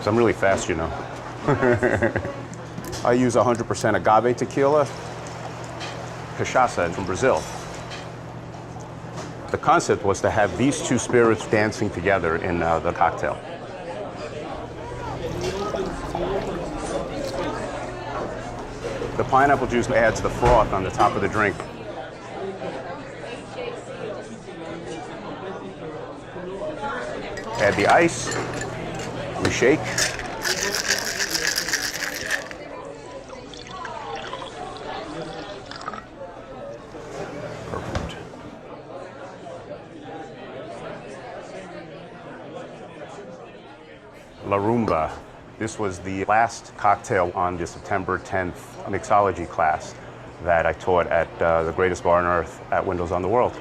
So I'm really fast, you know. I use 100% agave tequila, cachaça from Brazil. The concept was to have these two spirits dancing together in the cocktail. The pineapple juice adds the froth on the top of the drink. Add the ice, we shake. Perfect. La Rumba. This was the last cocktail on the September 10th mixology class that I taught at the greatest bar on earth at Windows on the World.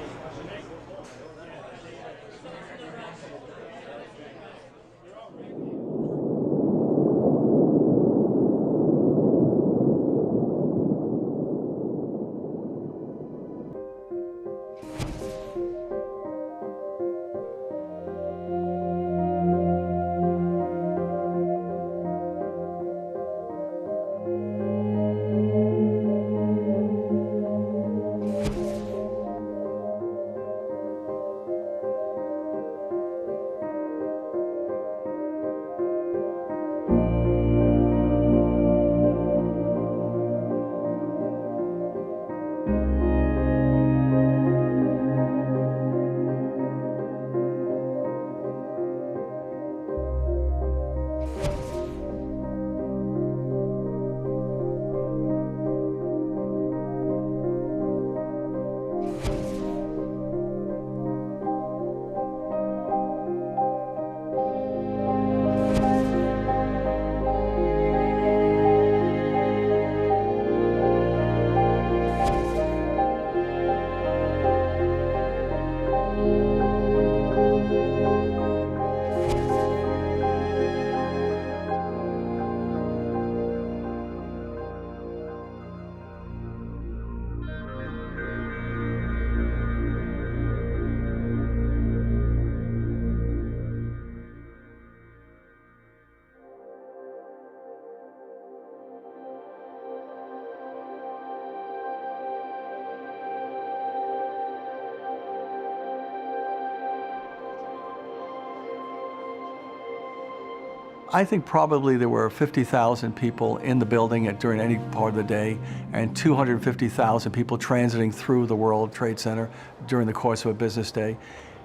I think probably there were 50,000 people in the building during any part of the day, and 250,000 people transiting through the World Trade Center during the course of a business day.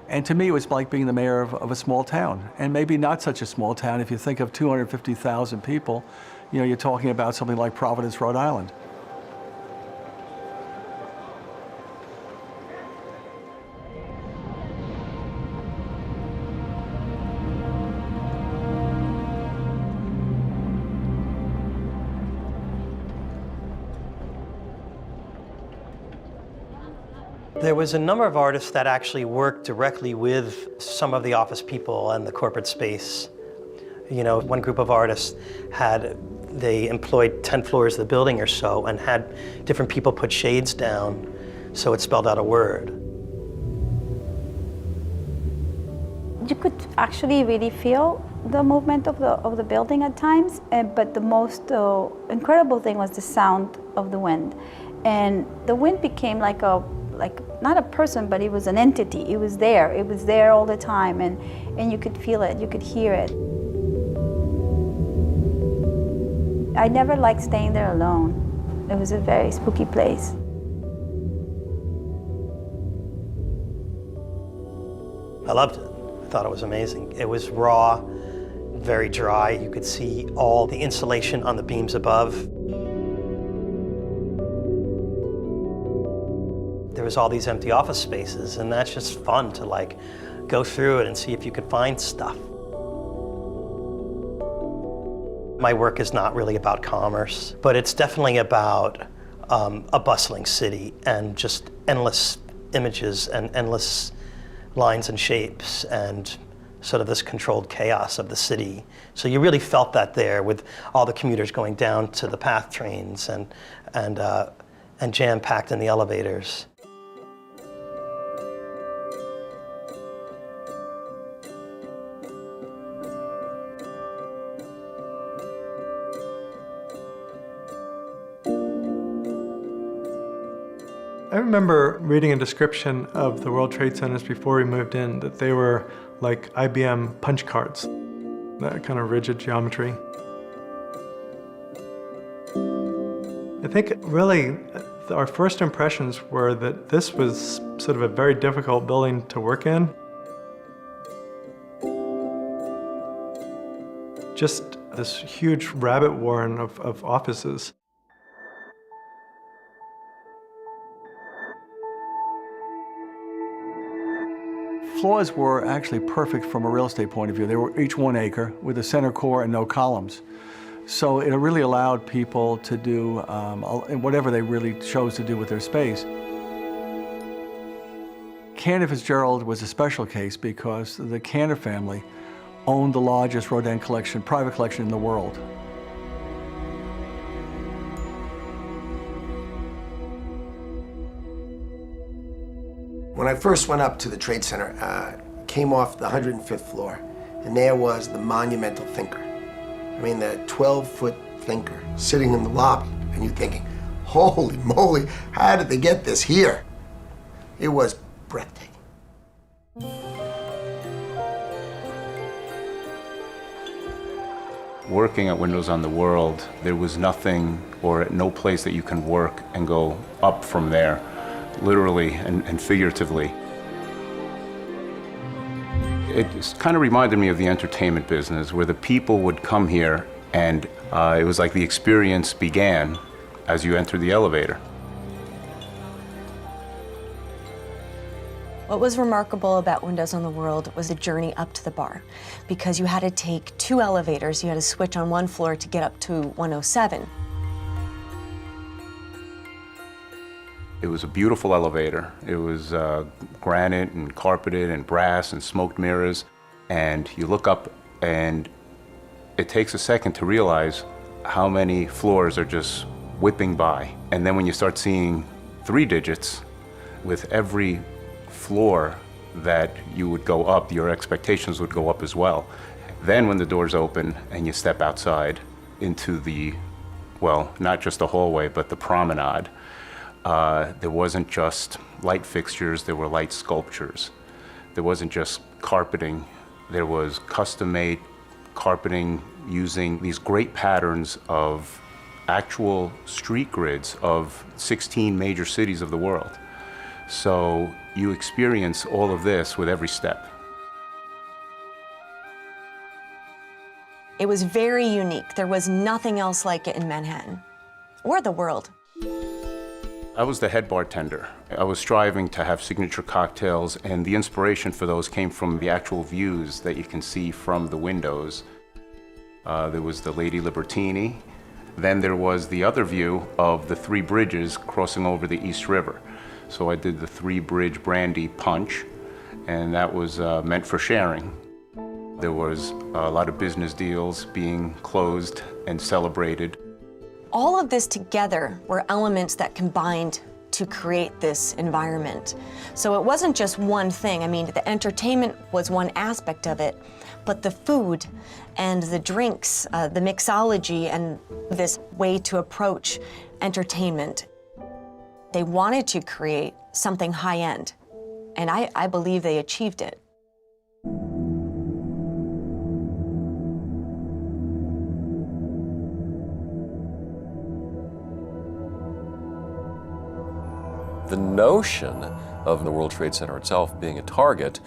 And to me, it was like being the mayor of a small town, and maybe not such a small town. If you think of 250,000 people, you know, you're talking about something like Providence, Rhode Island. There was a number of artists that actually worked directly with some of the office people and the corporate space. You know, one group of artists they employed 10 floors of the building or so and had different people put shades down so it spelled out a word. You could actually really feel the movement of the building at times, but the most incredible thing was the sound of the wind. And the wind became like not a person, but it was an entity. It was there all the time, and you could feel it, you could hear it. I never liked staying there alone. It was a very spooky place. I loved it. I thought it was amazing. It was raw, very dry. You could see all the insulation on the beams above. There was all these empty office spaces, and that's just fun to like go through it and see if you could find stuff. My work is not really about commerce, but it's definitely about a bustling city and just endless images and endless lines and shapes and sort of this controlled chaos of the city. So you really felt that there with all the commuters going down to the PATH trains and jam-packed in the elevators. I remember reading a description of the World Trade Centers before we moved in, that they were like IBM punch cards, that kind of rigid geometry. I think really our first impressions were that this was sort of a very difficult building to work in. Just this huge rabbit warren of offices. Floors were actually perfect from a real estate point of view. They were each 1 acre with a center core and no columns. So it really allowed people to do whatever they really chose to do with their space. Cantor Fitzgerald was a special case because the Cantor family owned the largest Rodin collection, private collection in the world. When I first went up to the Trade Center, came off the 105th floor, and there was the monumental thinker. I mean, the 12-foot thinker sitting in the lobby, and you're thinking, holy moly, how did they get this here? It was breathtaking. Working at Windows on the World, there was nothing or no place that you can work and go up from there, literally and figuratively. It kind of reminded me of the entertainment business, where the people would come here and it was like the experience began as you entered the elevator. What was remarkable about Windows on the World was the journey up to the bar, because you had to take 2 elevators. You had to switch on one floor to get up to 107. It was a beautiful elevator. It was granite and carpeted and brass and smoked mirrors. And you look up and it takes a second to realize how many floors are just whipping by. And then when you start seeing 3 digits with every floor that you would go up, your expectations would go up as well. Then when the doors open and you step outside into the, well, not just the hallway, but the promenade, there wasn't just light fixtures, there were light sculptures. There wasn't just carpeting, there was custom-made carpeting using these great patterns of actual street grids of 16 major cities of the world. So you experience all of this with every step. It was very unique. There was nothing else like it in Manhattan, or the world. I was the head bartender. I was striving to have signature cocktails, and the inspiration for those came from the actual views that you can see from the windows. There was the Lady Libertini. Then there was the other view of the 3 bridges crossing over the East River. So I did the 3-bridge brandy punch, and that was meant for sharing. There was a lot of business deals being closed and celebrated. All of this together were elements that combined to create this environment. So it wasn't just one thing. I mean, the entertainment was one aspect of it, but the food and the drinks, the mixology, and this way to approach entertainment. They wanted to create something high-end, and I believe they achieved it. The notion of the World Trade Center itself being a target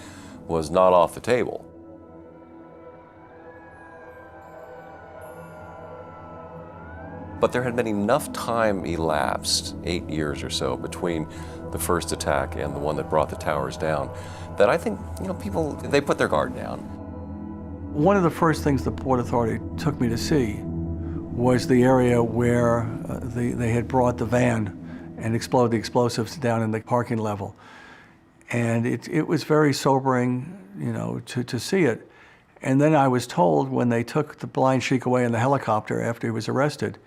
was not off the table. But there had been enough time elapsed, 8 years or so, between the first attack and the one that brought the towers down, that I think, people, they put their guard down. One of the first things the Port Authority took me to see was the area where they had brought the van and exploded the explosives down in the parking level. And it was very sobering, to see it. And then I was told when they took the blind sheik away in the helicopter after he was arrested,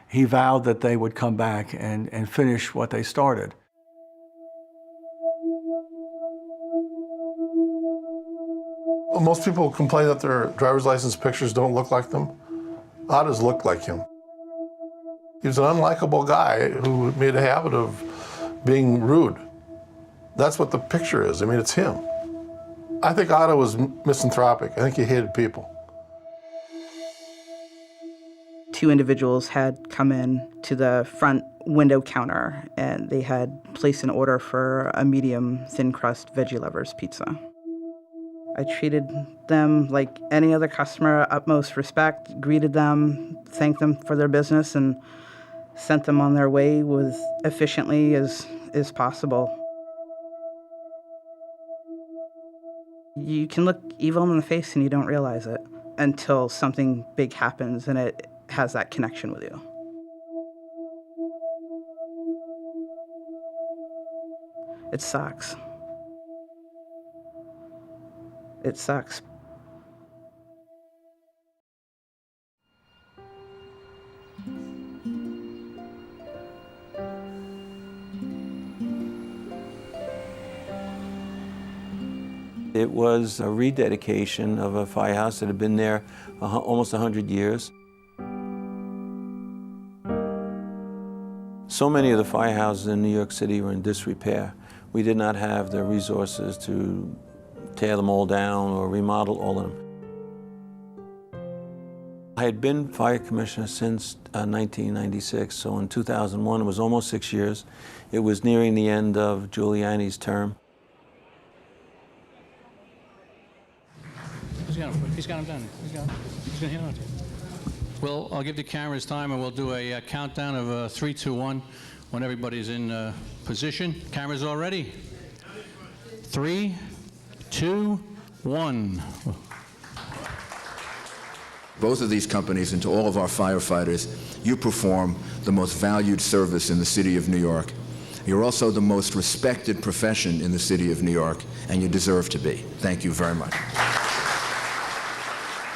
he vowed that they would come back and finish what they started. Well, most people complain that their driver's license pictures don't look like them. Otto's looked like him. He was an unlikable guy who made a habit of being rude. That's what the picture is. I mean, it's him. I think Otto was misanthropic. I think he hated people. Two individuals had come in to the front window counter and they had placed an order for a medium thin crust veggie lovers pizza. I treated them like any other customer, utmost respect, greeted them, thanked them for their business, and sent them on their way as efficiently as possible. You can look evil in the face and you don't realize it until something big happens and it has that connection with you. It sucks. It sucks. It was a rededication of a firehouse that had been there almost 100 years. So many of the firehouses in New York City were in disrepair. We did not have the resources to tear them all down or remodel all of them. I had been fire commissioner since 1996, so in 2001, it was almost 6 years. It was nearing the end of Giuliani's term. He's got him done. He's going to hand it to you. Well, I'll give the cameras time and we'll do a countdown of 3, 2, 1 when everybody's in position. Cameras all ready? 3, 2, 1. Both of these companies and to all of our firefighters, you perform the most valued service in the city of New York. You're also the most respected profession in the city of New York, and you deserve to be. Thank you very much.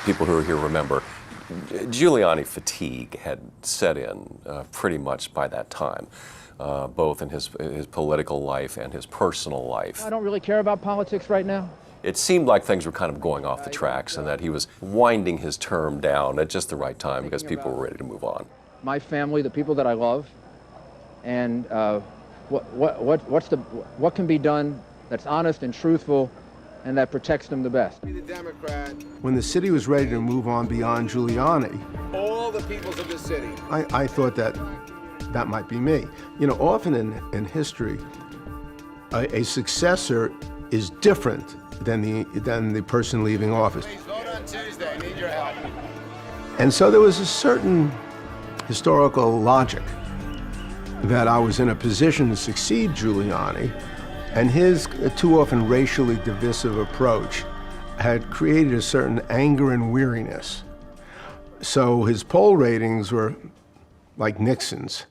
People who are here remember, Giuliani fatigue had set in pretty much by that time, both in his political life and his personal life. I don't really care about politics right now. It seemed like things were kind of going off the tracks and that he was winding his term down at just the right time because people were ready to move on. My family, the people that I love, and what can be done that's honest and truthful and that protects them the best. When the city was ready to move on beyond Giuliani, All the peoples of the city. I thought that might be me. You know, often in history, a successor is different than the person leaving office. Please vote on Tuesday. I need your help. And so there was a certain historical logic that I was in a position to succeed Giuliani, and his too often racially divisive approach had created a certain anger and weariness. So his poll ratings were like Nixon's.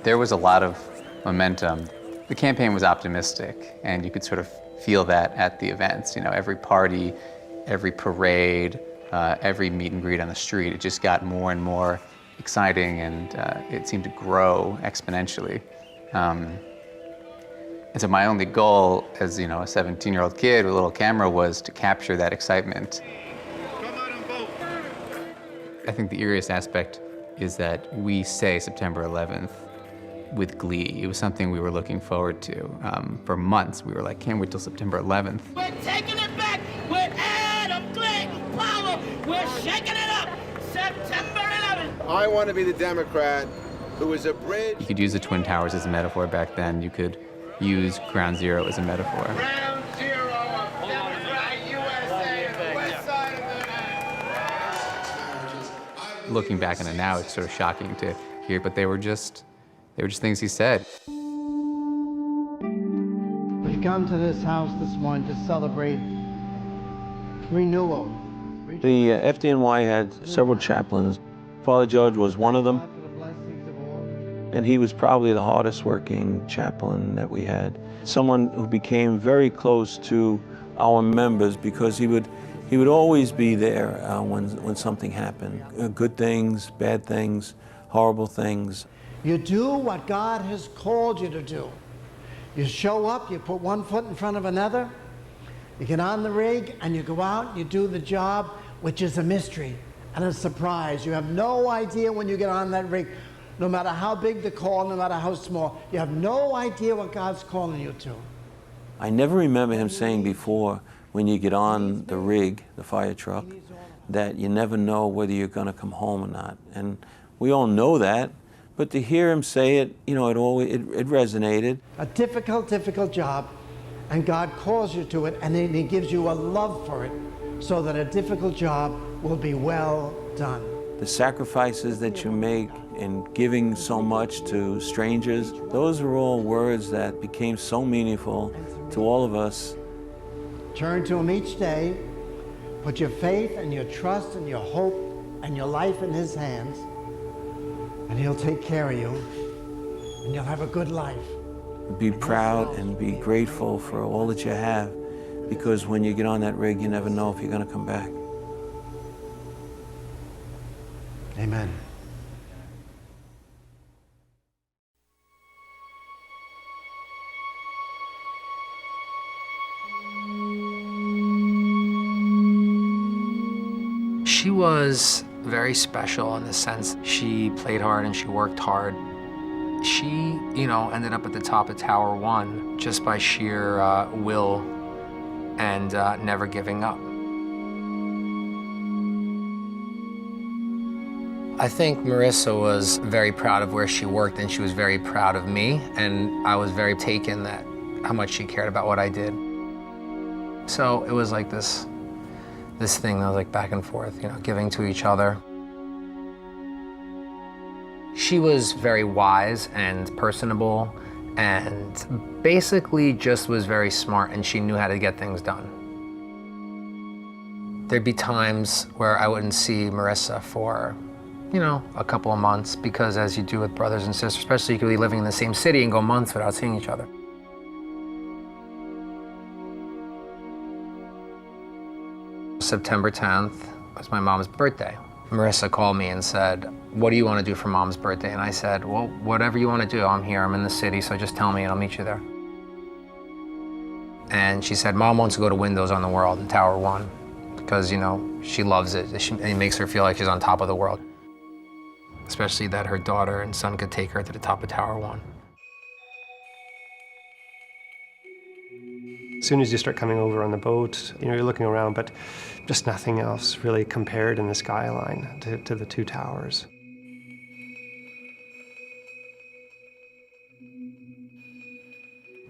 There was a lot of momentum. The campaign was optimistic, and you could sort of feel that at the events. You know, every party, every parade, every meet and greet on the street, it just got more and more exciting, and it seemed to grow exponentially. And so my only goal as, you know, a 17-year-old kid with a little camera was to capture that excitement. Come out and vote. I think the eeriest aspect is that we say September 11th with glee. It was something we were looking forward to. For months, we were like, can't wait till September 11th. We're taking it back with Adam Clayton Powell. We're shaking it up. September 11th. I want to be the Democrat who is a bridge. You could use the Twin Towers as a metaphor back then. You could use Ground Zero as a metaphor. Ground zero of Democrat USA, west side of the Looking back on it now, it's sort of shocking to hear, but they were just things he said. We come to this house this morning to celebrate renewal. The FDNY had several chaplains. Father George was one of them, and he was probably the hardest working chaplain that we had. Someone who became very close to our members because he would always be there when something happened. Good things, bad things, horrible things. You do what God has called you to do. You show up, you put one foot in front of another, you get on the rig, and you go out, you do the job, which is a mystery and a surprise. You have no idea when you get on that rig No matter how big the call, no matter how small, you have no idea what God's calling you to. I never remember him saying before, when you get on the rig, the fire truck, that you never know whether you're going to come home or not. And we all know that, but to hear him say it, you know, it resonated. A difficult, difficult job, and God calls you to it, and then he gives you a love for it, so that a difficult job will be well done. The sacrifices that you make in giving so much to strangers, those are all words that became so meaningful to all of us. Turn to him each day, put your faith and your trust and your hope and your life in his hands, and he'll take care of you, and you'll have a good life. Be proud and be grateful for all that you have, because when you get on that rig, you never know if you're going to come back. Amen. She was very special in the sense she played hard and she worked hard. She, you know, ended up at the top of Tower 1 just by sheer will and never giving up. I think Marissa was very proud of where she worked, and she was very proud of me, and I was very taken that how much she cared about what I did. So it was like this thing that was like back and forth, you know, giving to each other. She was very wise and personable, and basically just was very smart, and she knew how to get things done. There'd be times where I wouldn't see Marissa for, you know, a couple of months, because as you do with brothers and sisters, especially you could be living in the same city and go months without seeing each other. September 10th was my mom's birthday. Marissa called me and said, "What do you want to do for Mom's birthday?" And I said, "Well, whatever you want to do. I'm here, I'm in the city, so just tell me and I'll meet you there." And she said, "Mom wants to go to Windows on the World in Tower 1 because, you know, she loves it. It makes her feel like she's on top of the world. Especially that her daughter and son could take her to the top of Tower 1. As soon as you start coming over on the boat, you know, you're looking around, but just nothing else really compared in the skyline to the two towers.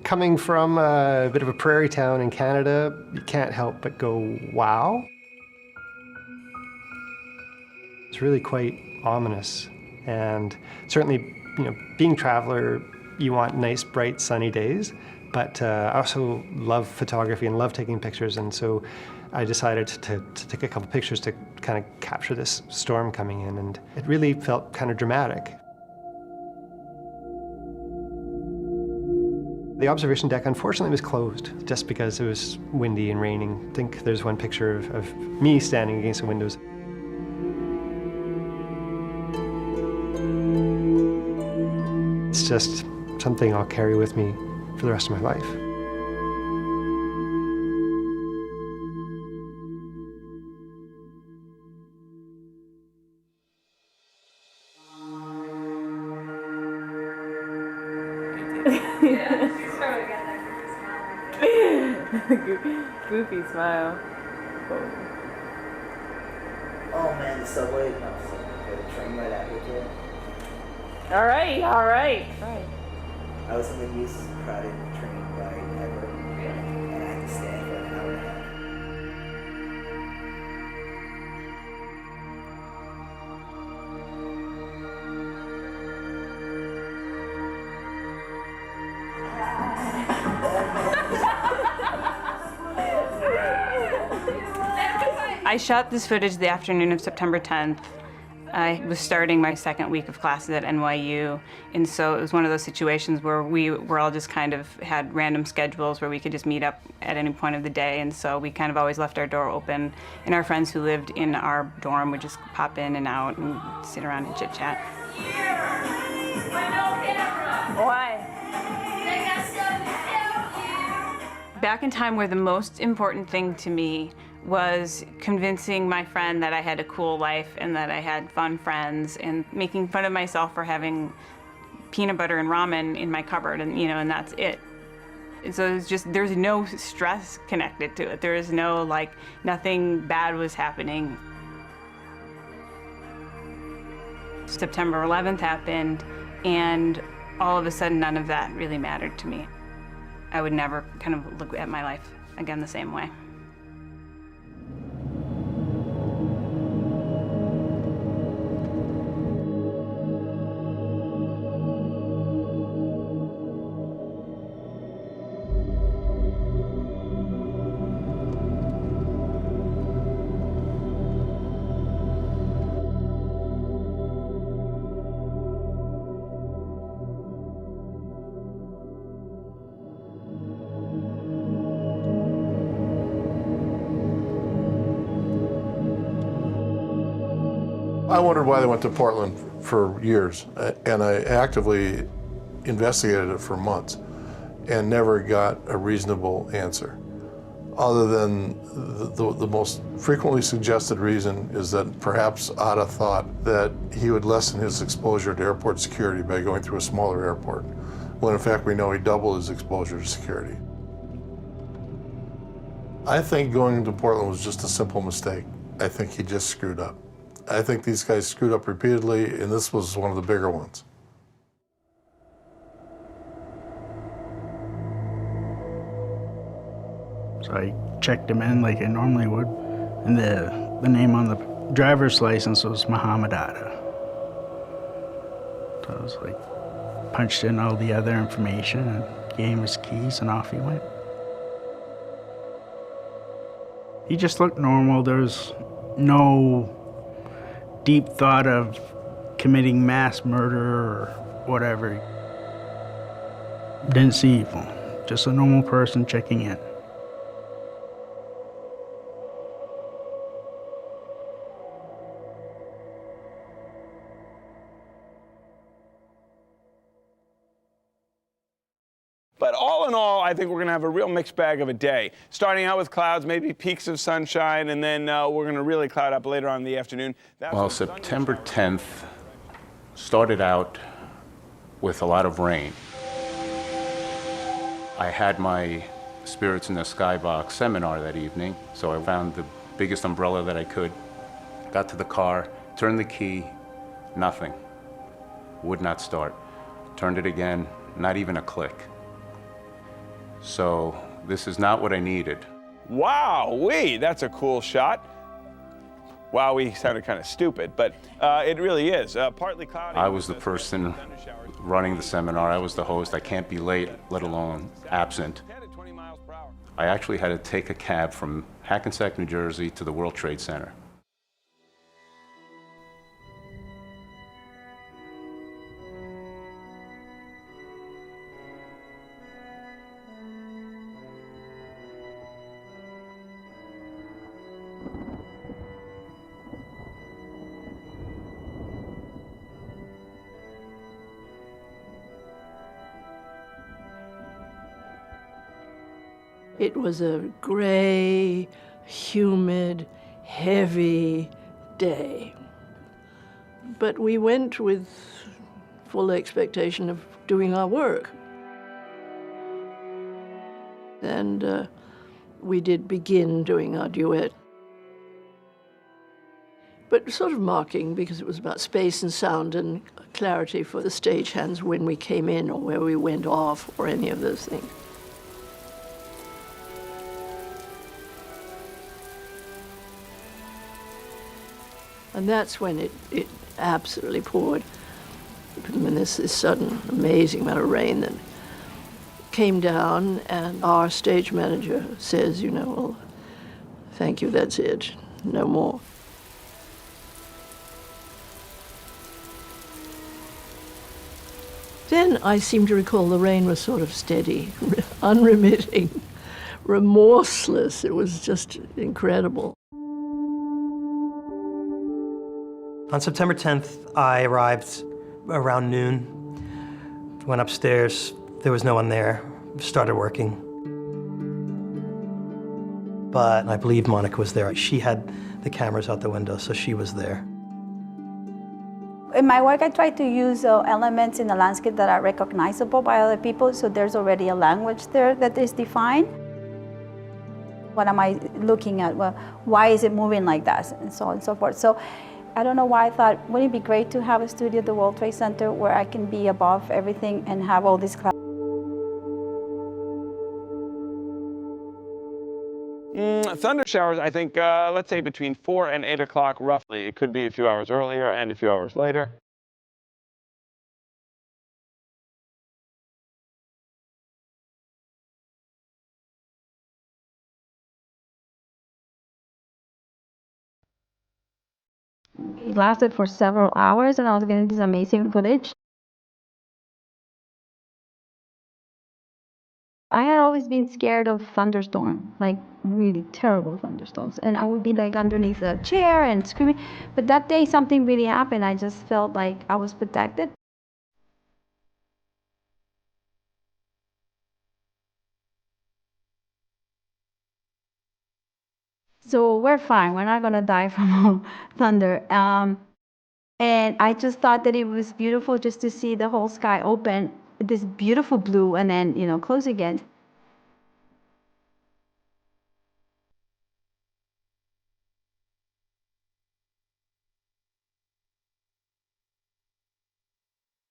Coming from a bit of a prairie town in Canada, you can't help but go, wow. It's really quite ominous. And certainly, you know, being a traveler, you want nice, bright, sunny days. But I also love photography and love taking pictures, and so I decided to take a couple pictures to kind of capture this storm coming in, and it really felt kind of dramatic. The observation deck, unfortunately, was closed just because it was windy and raining. I think there's one picture of me standing against the windows. It's just something I'll carry with me for the rest of my life. Goofy smile. Oh man, the subway. No, the train right after it. All right. I was in the least crowded train ride ever, and I had to stand for an hour and a half. I shot this footage the afternoon of September 10th. I was starting my second week of classes at NYU, and so it was one of those situations where we were all just kind of had random schedules where we could just meet up at any point of the day, and so we kind of always left our door open, and our friends who lived in our dorm would just pop in and out and sit around and chit-chat. Why? Back in time where the most important thing to me was convincing my friend that I had a cool life and that I had fun friends, and making fun of myself for having peanut butter and ramen in my cupboard, and and that's it. So it's just, there's no stress connected to it. There is no, nothing bad was happening. September 11th happened, and all of a sudden none of that really mattered to me. I would never kind of look at my life again the same way. I wondered why they went to Portland for years, and I actively investigated it for months and never got a reasonable answer. Other than the most frequently suggested reason is that perhaps Atta thought that he would lessen his exposure to airport security by going through a smaller airport, when in fact we know he doubled his exposure to security. I think going to Portland was just a simple mistake. I think he just screwed up. I think these guys screwed up repeatedly, and this was one of the bigger ones. So I checked him in like I normally would, and the name on the driver's license was Muhammad Atta. So I was punched in all the other information and gave him his keys, and off he went. He just looked normal. There was no deep thought of committing mass murder or whatever. Didn't see evil. Just a normal person checking in. But all in all, I think we're going to have a real mixed bag of a day. Starting out with clouds, maybe peaks of sunshine, and then we're going to really cloud up later on in the afternoon. Well, September 10th started out with a lot of rain. I had my Spirits in the Skybox seminar that evening, so I found the biggest umbrella that I could, got to the car, turned the key, nothing. Would not start. Turned it again, not even a click. So this is not what I needed. Wow-wee, that's a cool shot. Wow-wee sounded kind of stupid, but it really is. Partly cloudy. I was the person running the seminar. I was the host. I can't be late, let alone absent. I actually had to take a cab from Hackensack, New Jersey to the World Trade Center. It was a gray, humid, heavy day. But we went with full expectation of doing our work. And we did begin doing our duet. But sort of mocking, because it was about space and sound and clarity for the stagehands when we came in or where we went off or any of those things. And that's when it absolutely poured. When this sudden, amazing amount of rain that came down, and our stage manager says, well, thank you, that's it, no more. Then I seem to recall the rain was sort of steady, unremitting, remorseless. It was just incredible. On September 10th, I arrived around noon, went upstairs, there was no one there, started working. but I believe Monica was there. She had the cameras out the window, so she was there. In my work, I try to use elements in the landscape that are recognizable by other people, so there's already a language there that is defined. What am I looking at? Well, why is it moving like that? And so on and so forth. So I don't know why I thought, wouldn't it be great to have a studio at the World Trade Center where I can be above everything and have all these clouds? Thunder showers, I think, let's say between 4 and 8 o'clock roughly. It could be a few hours earlier and a few hours later. It lasted for several hours and I was getting this amazing footage. I had always been scared of thunderstorm, like really terrible thunderstorms. And I would be like underneath a chair and screaming. But that day something really happened. I just felt like I was protected. So we're fine. We're not gonna die from thunder. And I just thought that it was beautiful just to see the whole sky open, this beautiful blue, and then, you know, close again.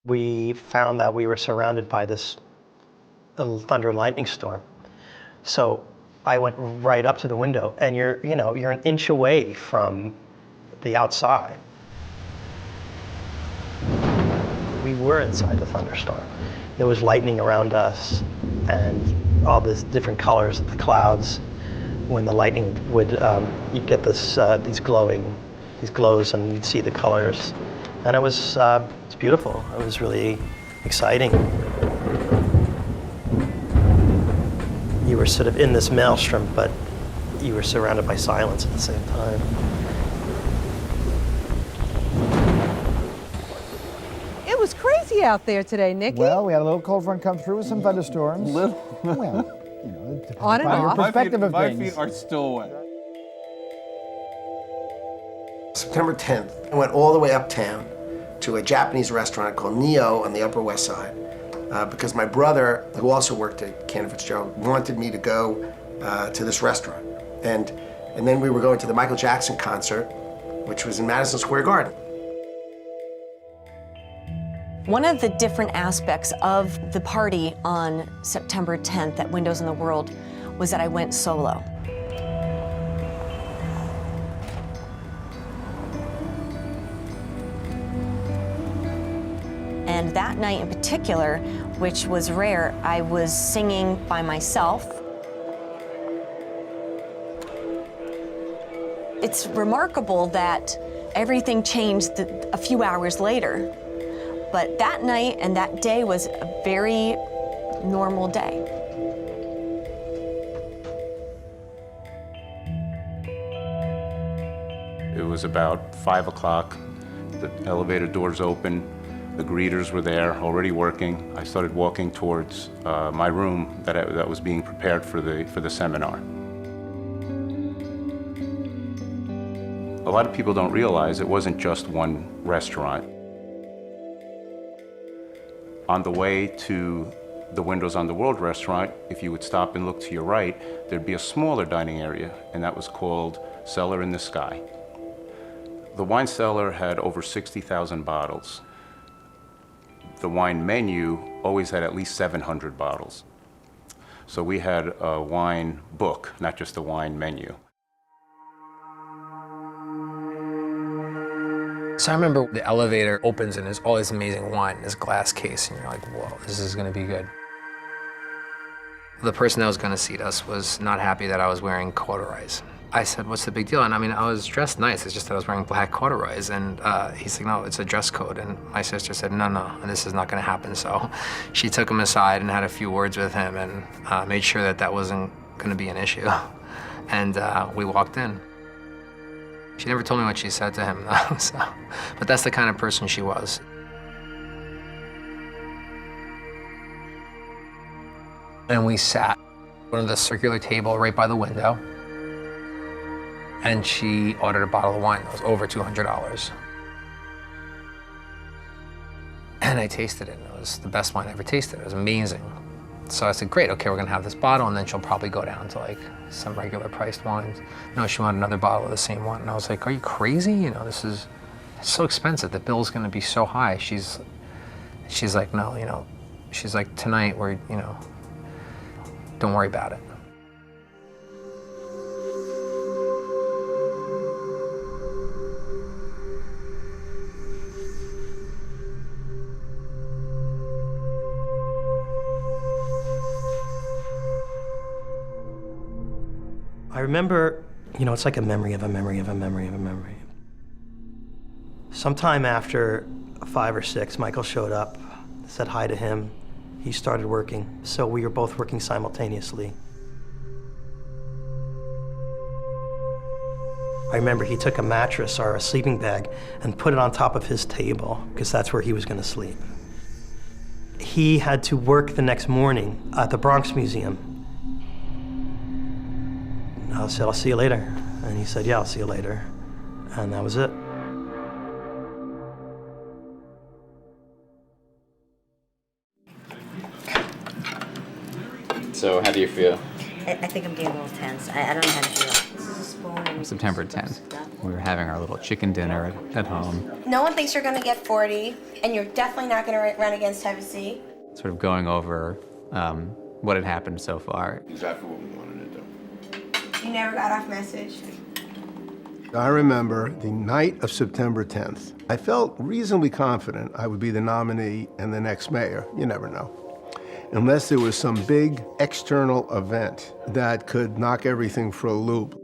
We found that we were surrounded by this thunder and lightning storm. So I went right up to the window, and you're an inch away from the outside. We were inside the thunderstorm. There was lightning around us, and all these different colors of the clouds. When the lightning would, you'd get this these glows, and you'd see the colors, and it was it's beautiful. It was really exciting. You were sort of in this maelstrom, but you were surrounded by silence at the same time. It was crazy out there today, Nikki. Well, we had a little cold front come through with some thunderstorms. Well, you know, on and your off. perspective of My things. feet are still wet. September 10th, I went all the way uptown to a Japanese restaurant called Neo on the Upper West Side because my brother, who also worked at Cantor Fitzgerald, wanted me to go to this restaurant. And then we were going to the Michael Jackson concert, which was in Madison Square Garden. One of the different aspects of the party on September 10th at Windows in the World was that I went solo. And that night in particular, which was rare, I was singing by myself. It's remarkable that everything changed a few hours later. But that night and that day was a very normal day. It was about 5 o'clock. The elevator doors open. The greeters were there, already working. I started walking towards my room that was being prepared for the seminar. A lot of people don't realize it wasn't just one restaurant. On the way to the Windows on the World restaurant, if you would stop and look to your right, there'd be a smaller dining area, and that was called Cellar in the Sky. The wine cellar had over 60,000 bottles. The wine menu always had at least 700 bottles. So we had a wine book, not just a wine menu. So I remember the elevator opens and there's all this amazing wine in this glass case, and you're like, whoa, this is gonna be good. The person that was gonna seat us was not happy that I was wearing corduroys. I said, what's the big deal? And I mean, I was dressed nice, it's just that I was wearing black corduroys. And he's like, no, it's a dress code. And my sister said, no, this is not gonna happen. So she took him aside and had a few words with him and made sure that that wasn't gonna be an issue. And we walked in. She never told me what she said to him, though, so. But that's the kind of person she was. And we sat on the circular table right by the window. And she ordered a bottle of wine that was over $200. And I tasted it, and it was the best wine I ever tasted. It was amazing. So I said, great, okay, we're gonna have this bottle, and then she'll probably go down to like some regular priced wines. No, she wanted another bottle of the same one. And I was like, are you crazy? You know, this is so expensive. The bill's gonna be so high. She's like, no, you know, she's like, tonight we're, you know, don't worry about it. I remember, you know, it's like a memory of a memory of a memory of a memory. Sometime after 5 or 6, Michael showed up, said hi to him. He started working, so we were both working simultaneously. I remember he took a mattress or a sleeping bag and put it on top of his table, because that's where he was gonna sleep. He had to work the next morning at the Bronx Museum. I said, I'll see you later. And he said, yeah, I'll see you later. And that was it. So how do you feel? I think I'm getting a little tense. I don't know how to feel. This is a spoon. And September 10th. We were having our little chicken dinner at home. No one thinks you're going to get 40, and you're definitely not going to run against Tennessee. Sort of going over what had happened so far. Exactly what we wanted to do. You never got off message. I remember the night of September 10th. I felt reasonably confident I would be the nominee and the next mayor. You never know. Unless there was some big external event that could knock everything for a loop.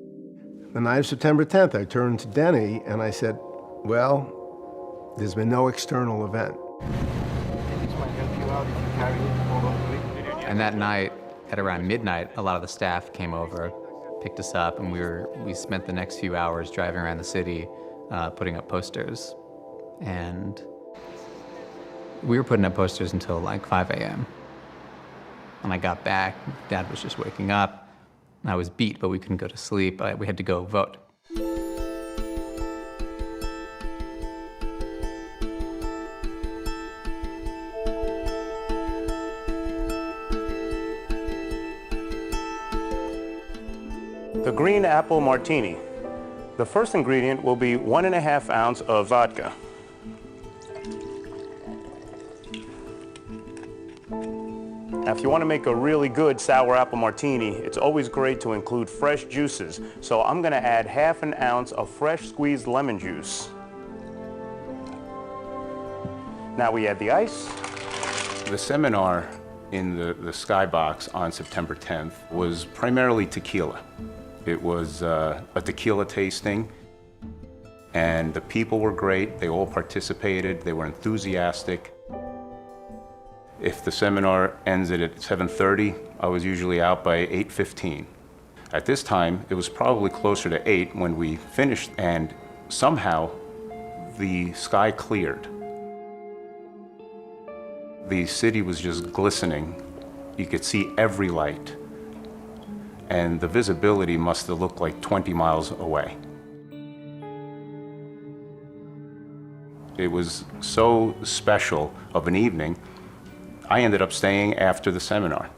The night of September 10th, I turned to Denny and I said, well, there's been no external event. And that night, at around midnight, a lot of the staff came over, picked us up, and we spent the next few hours driving around the city, putting up posters. And we were putting up posters until like 5 a.m. When I got back, Dad was just waking up. I was beat, but we couldn't go to sleep. We had to go vote. The green apple martini. The first ingredient will be 1.5 ounces of vodka. Now, if you want to make a really good sour apple martini, it's always great to include fresh juices. So I'm going to add 1/2 ounce of fresh squeezed lemon juice. Now we add the ice. The seminar in the Skybox on September 10th was primarily tequila. It was a tequila tasting, and the people were great. They all participated. They were enthusiastic. If the seminar ends at 7:30, I was usually out by 8:15. At this time, it was probably closer to 8 when we finished, and somehow the sky cleared. The city was just glistening. You could see every light, and the visibility must have looked like 20 miles away. It was so special of an evening. I ended up staying after the seminar.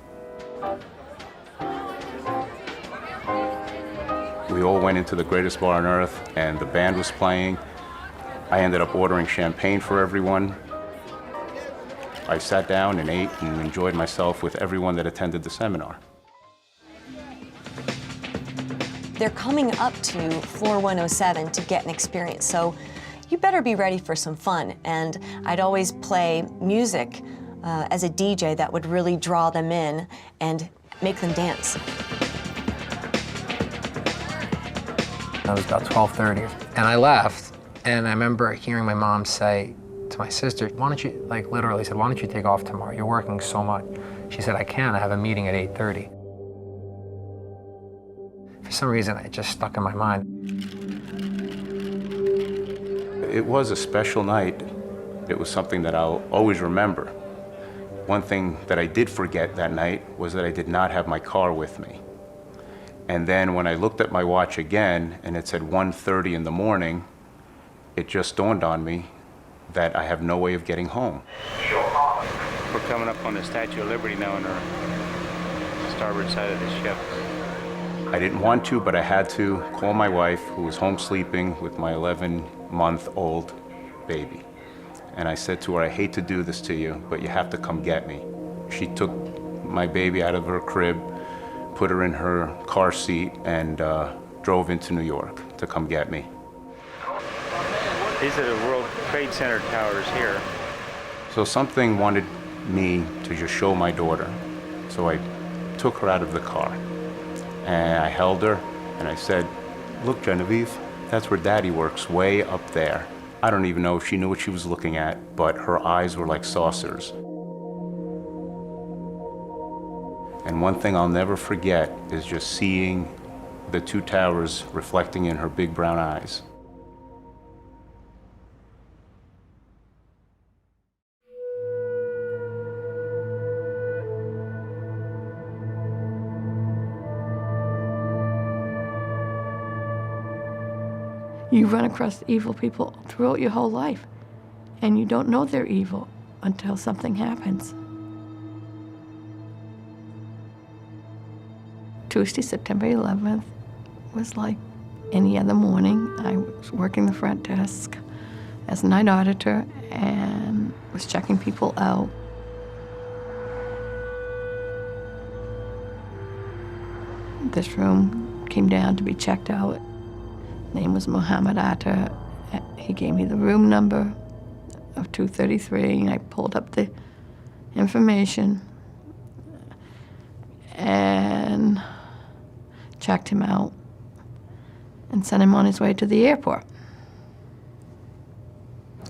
We all went into the greatest bar on earth, and the band was playing. I ended up ordering champagne for everyone. I sat down and ate and enjoyed myself with everyone that attended the seminar. They're coming up to floor 107 to get an experience, so you better be ready for some fun. And I'd always play music as a DJ that would really draw them in and make them dance. It was about 12:30, and I left, and I remember hearing my mom say to my sister, why don't you, like literally said, why don't you take off tomorrow? You're working so much. She said, I can't, I have a meeting at 8:30. For some reason, it just stuck in my mind. It was a special night. It was something that I'll always remember. One thing that I did forget that night was that I did not have my car with me. And then when I looked at my watch again and it said 1:30 in the morning, it just dawned on me that I have no way of getting home. We're coming up on the Statue of Liberty now on our starboard side of the ship. I didn't want to, but I had to call my wife, who was home sleeping with my 11-month-old baby. And I said to her, I hate to do this to you, but you have to come get me. She took my baby out of her crib, put her in her car seat, and drove into New York to come get me. These are the World Trade Center towers here. So something wanted me to just show my daughter. So I took her out of the car, and I held her, and I said, look, Genevieve, that's where Daddy works, way up there. I don't even know if she knew what she was looking at, but her eyes were like saucers. And one thing I'll never forget is just seeing the two towers reflecting in her big brown eyes. You run across evil people throughout your whole life, and you don't know they're evil until something happens. Tuesday, September 11th was like any other morning. I was working the front desk as a night auditor and was checking people out. This room came down to be checked out. Name was Muhammad Atta. He gave me the room number of 233, and I pulled up the information and checked him out and sent him on his way to the airport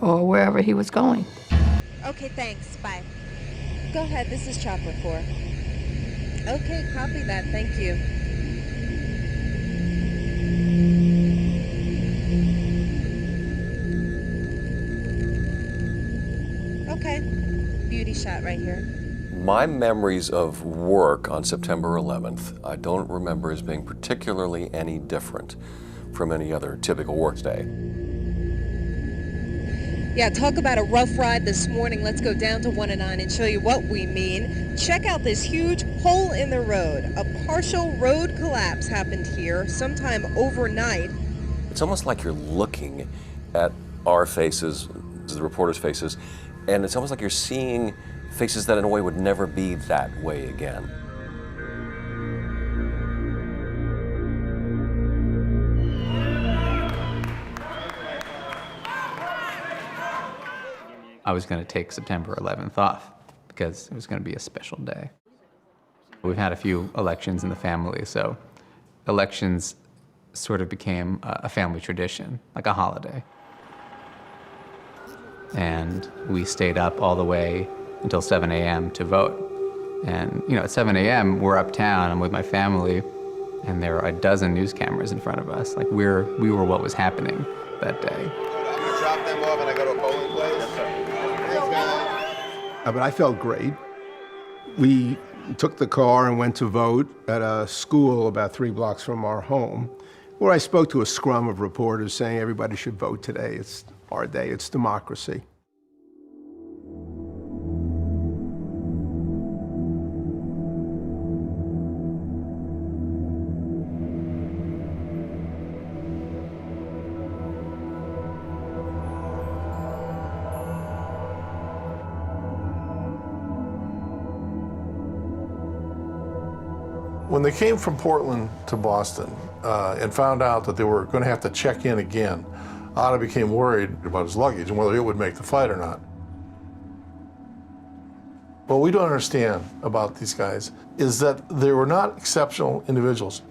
or wherever he was going. Okay, thanks. Bye. Go ahead. This is Chopper 4. Okay, copy that. Thank you. Okay. Beauty shot right here. My memories of work on September 11th, I don't remember as being particularly any different from any other typical workday. Yeah, talk about a rough ride this morning. Let's go down to 1 and 9 and show you what we mean. Check out this huge hole in the road. A partial road collapse happened here sometime overnight. It's almost like you're looking at our faces, the reporters' faces, and it's almost like you're seeing faces that in a way would never be that way again. I was going to take September 11th off because it was going to be a special day. We've had a few elections in the family, so elections sort of became a family tradition, like a holiday. And we stayed up all the way until 7 a.m. to vote. And, you know, at 7 a.m., we're uptown, I'm with my family, and there are a dozen news cameras in front of us. Like, we were what was happening that day. I'm gonna drop them off and I go to a polling place. Thanks, guys. But I felt great. We took the car and went to vote at a school about 3 blocks from our home, where I spoke to a scrum of reporters saying everybody should vote today. It's our day, it's democracy. When they came from Portland to Boston and found out that they were going to have to check in again, Atta became worried about his luggage and whether it would make the flight or not. What we don't understand about these guys is that they were not exceptional individuals.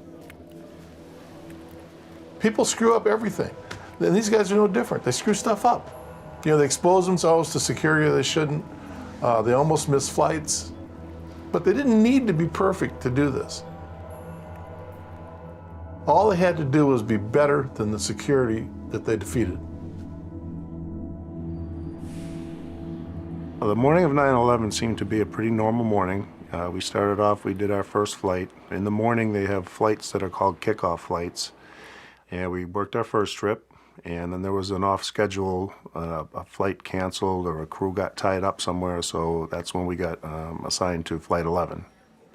People screw up everything. And these guys are no different. They screw stuff up. You know, they expose themselves to security they shouldn't. They almost miss flights. But they didn't need to be perfect to do this. All they had to do was be better than the security that they defeated. Well, the morning of 9/11 seemed to be a pretty normal morning We started off, we did our first flight. In the morning, they have flights that are called kickoff flights. And we worked our first trip, and then there was an off schedule, a flight canceled or a crew got tied up somewhere, so that's when we got assigned to Flight 11.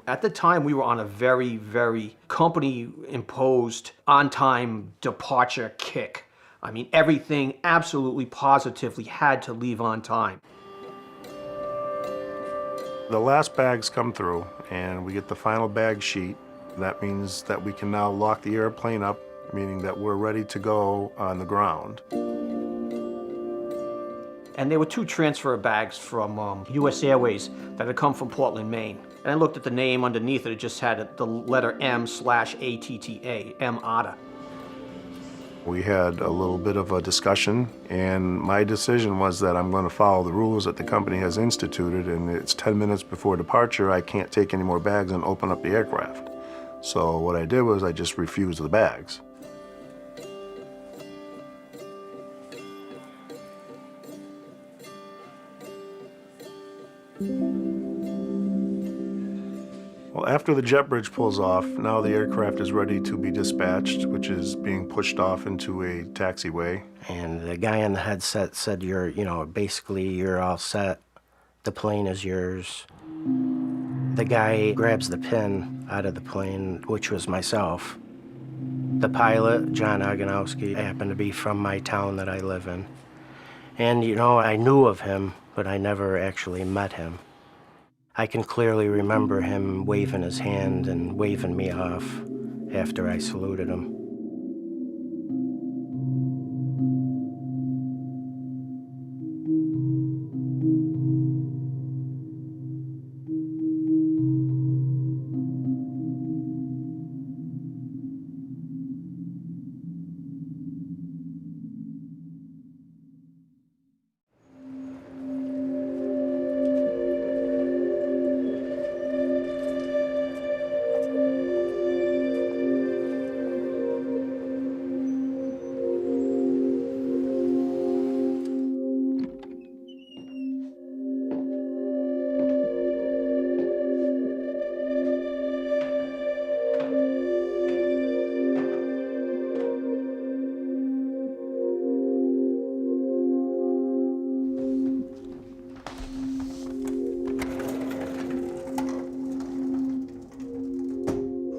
At the time, we were on a very, very company-imposed on-time departure kick. I mean, everything absolutely positively had to leave on time. The last bags come through, and we get the final bag sheet. That means that we can now lock the airplane up, meaning that we're ready to go on the ground. And there were 2 transfer bags from US Airways that had come from Portland, Maine. And I looked at the name underneath it, it just had the letter M/ATTA, M-ATA. We had a little bit of a discussion, and my decision was that I'm going to follow the rules that the company has instituted, and it's 10 minutes before departure, I can't take any more bags and open up the aircraft. So what I did was I just refused the bags. Well, after the jet bridge pulls off, now the aircraft is ready to be dispatched, which is being pushed off into a taxiway. And the guy on the headset said, basically you're all set. The plane is yours. The guy grabs the pin out of the plane, which was myself. The pilot, John Oganowski, happened to be from my town that I live in. And, I knew of him, but I never actually met him. I can clearly remember him waving his hand and waving me off after I saluted him.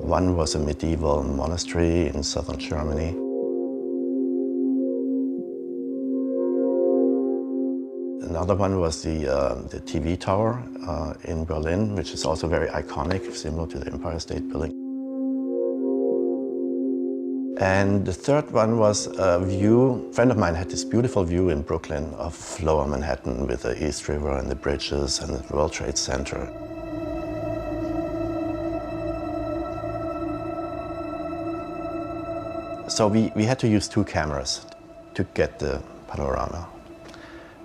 One was a medieval monastery in southern Germany. Another one was the TV tower in Berlin, which is also very iconic, similar to the Empire State Building. And the third one was a view. A friend of mine had this beautiful view in Brooklyn of Lower Manhattan with the East River and the bridges and the World Trade Center. So we had to use 2 cameras to get the panorama.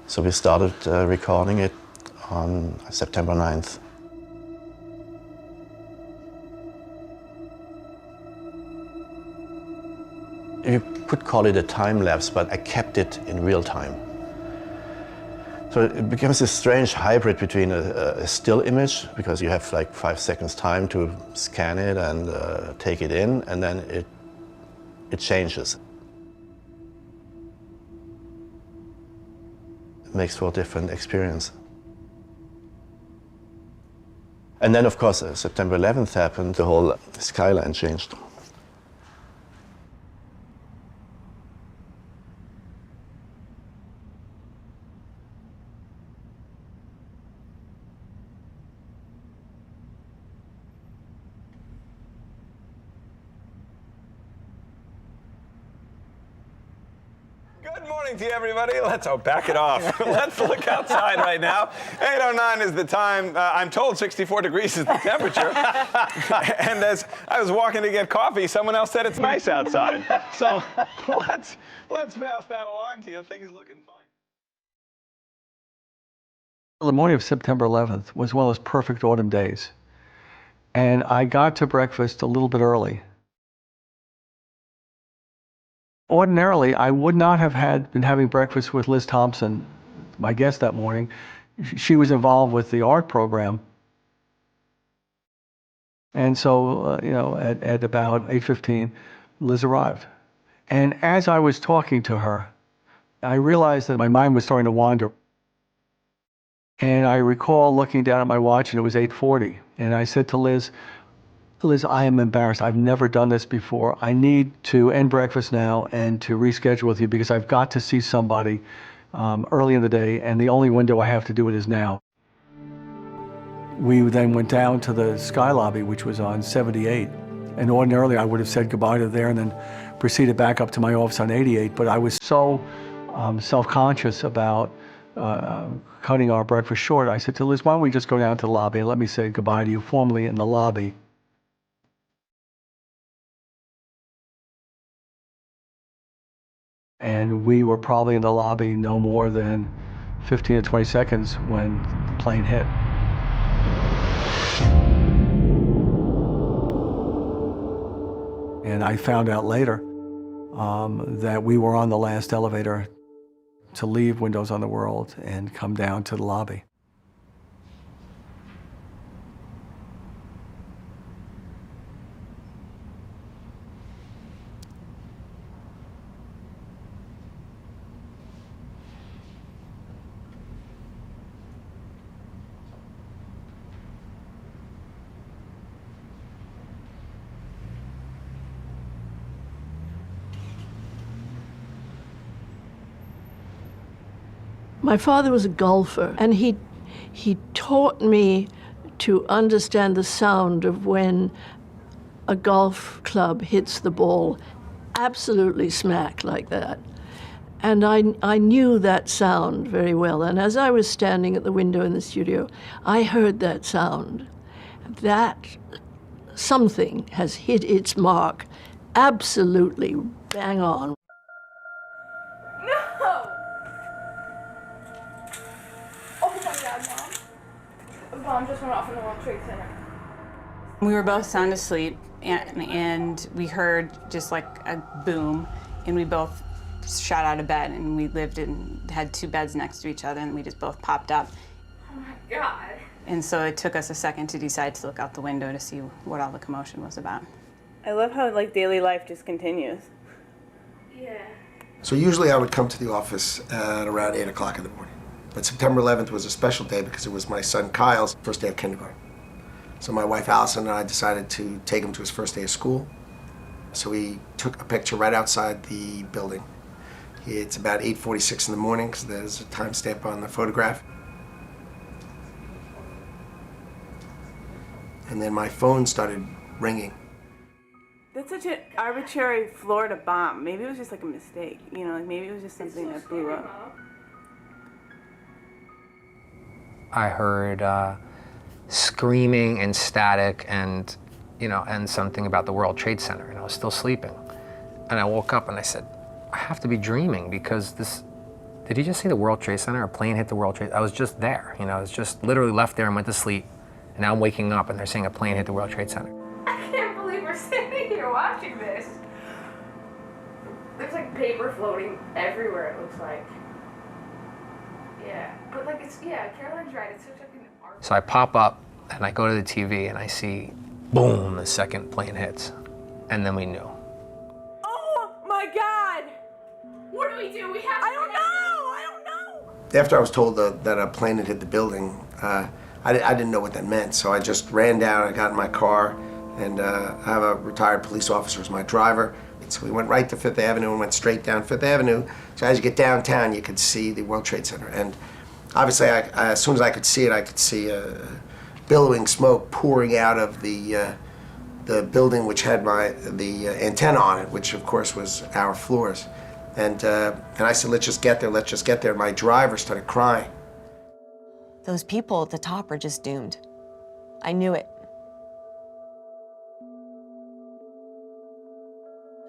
So we started recording it on September 9th. You could call it a time lapse, but I kept it in real time. So it becomes this strange hybrid between a still image, because you have like 5 seconds time to scan it and take it in, and then it changes. It makes for a different experience. And then, of course, September 11th happened, the whole skyline changed. Good morning to you, everybody. Let's back it off. Let's look outside right now. 8:09 is the time. I'm told 64 degrees is the temperature. And as I was walking to get coffee, someone else said it's nice outside. So let's pass that along to you. Things looking fine. The morning of September 11th was one of those perfect autumn days. And I got to breakfast a little bit early. Ordinarily, I would not have been having breakfast with Liz Thompson, my guest that morning. She was involved with the art program. And so, at about 8:15, Liz arrived. And as I was talking to her, I realized that my mind was starting to wander. And I recall looking down at my watch, and it was 8:40. And I said to Liz, I am embarrassed. I've never done this before. I need to end breakfast now and to reschedule with you because I've got to see somebody early in the day, and the only window I have to do it is now. We then went down to the Sky Lobby, which was on 78. And ordinarily I would have said goodbye to there and then proceeded back up to my office on 88. But I was so self-conscious about cutting our breakfast short. I said to Liz, why don't we just go down to the lobby and let me say goodbye to you formally in the lobby. And we were probably in the lobby no more than 15 to 20 seconds when the plane hit. And I found out later that we were on the last elevator to leave Windows on the World and come down to the lobby. My father was a golfer, and he taught me to understand the sound of when a golf club hits the ball absolutely smack like that. And I knew that sound very well. And as I was standing at the window in the studio, I heard that sound. That something has hit its mark absolutely bang on. Bomb just went off in the World Trade Center. We were both sound asleep, and we heard just like a boom, and we both shot out of bed, and we had two beds next to each other, and we just both popped up. Oh my God. And so it took us a second to decide to look out the window to see what all the commotion was about. I love how daily life just continues. Yeah. So usually I would come to the office at around 8 o'clock in the morning. But September 11th was a special day because it was my son Kyle's first day of kindergarten. So my wife Allison and I decided to take him to his first day of school. So we took a picture right outside the building. It's about 8:46 in the morning because there's a timestamp on the photograph. And then my phone started ringing. That's such an arbitrary Florida bomb. Maybe it was just like a mistake, maybe it was just something that blew up. I heard screaming and static and something about the World Trade Center, and I was still sleeping. And I woke up and I said, I have to be dreaming because did he just say the World Trade Center? A plane hit the World Trade? I was just there, I was just literally left there and went to sleep. And now I'm waking up and they're saying a plane hit the World Trade Center. I can't believe we're sitting here watching this. There's like paper floating everywhere, it looks like. Yeah, but Caroline's right, it's such like an art. So I pop up and I go to the TV and I see, boom, the second plane hits. And then we knew. Oh my God! What do we do? I don't know! After I was told that a plane had hit the building, I didn't know what that meant. So I just ran down, I got in my car, and I have a retired police officer as my driver. So we went right to Fifth Avenue and went straight down Fifth Avenue. So as you get downtown, you could see the World Trade Center. And obviously, as soon as I could see it, I could see billowing smoke pouring out of the building which had the antenna on it, which of course was our floors. And I said, let's just get there, let's just get there. And my driver started crying. Those people at the top are just doomed. I knew it.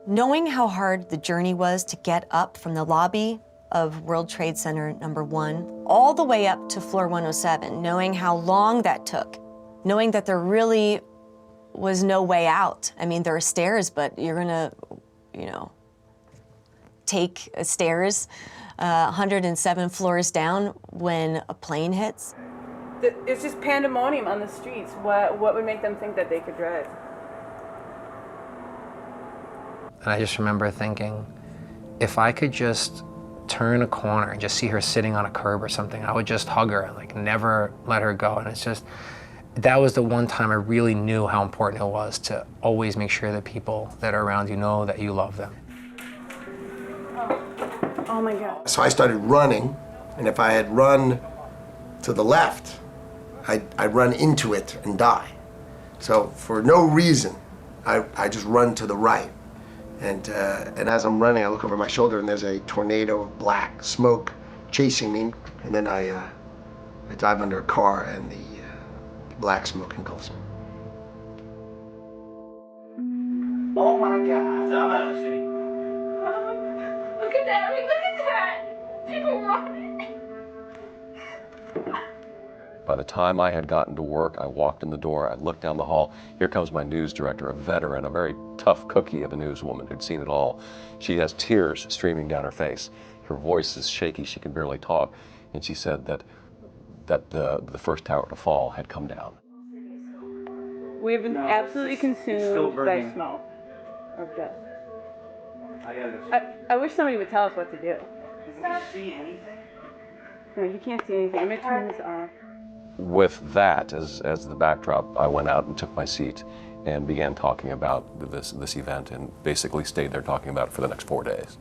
Knowing how hard the journey was to get up from the lobby of World Trade Center #1 all the way up to floor 107, knowing how long that took, knowing that there really was no way out. I mean, there are stairs, but you're gonna, take stairs 107 floors down when a plane hits. It's just pandemonium on the streets. What would make them think that they could drive? And I just remember thinking, if I could just turn a corner and just see her sitting on a curb or something, I would just hug her and like never let her go. And it's just, that was the one time I really knew how important it was to always make sure that people that are around you know that you love them. Oh my God. So I started running, and if I had run to the left, I'd run into it and die. So for no reason, I just run to the right. And as I'm running, I look over my shoulder, and there's a tornado of black smoke chasing me. And then I dive under a car, and the black smoke engulfs me. Oh my God. Look at that. Look at that. People running. By the time I had gotten to work, I walked in the door, I looked down the hall. Here comes my news director, a veteran, a very tough cookie of a newswoman who'd seen it all. She has tears streaming down her face. Her voice is shaky, she can barely talk. And she said that the first tower to fall had come down. We've been absolutely consumed by smoke of death. I wish somebody would tell us what to do. Can you see anything? No, you can't see anything. I'm going to turn this off. With that as the backdrop, I went out and took my seat and began talking about this event, and basically stayed there talking about it for the next 4 days.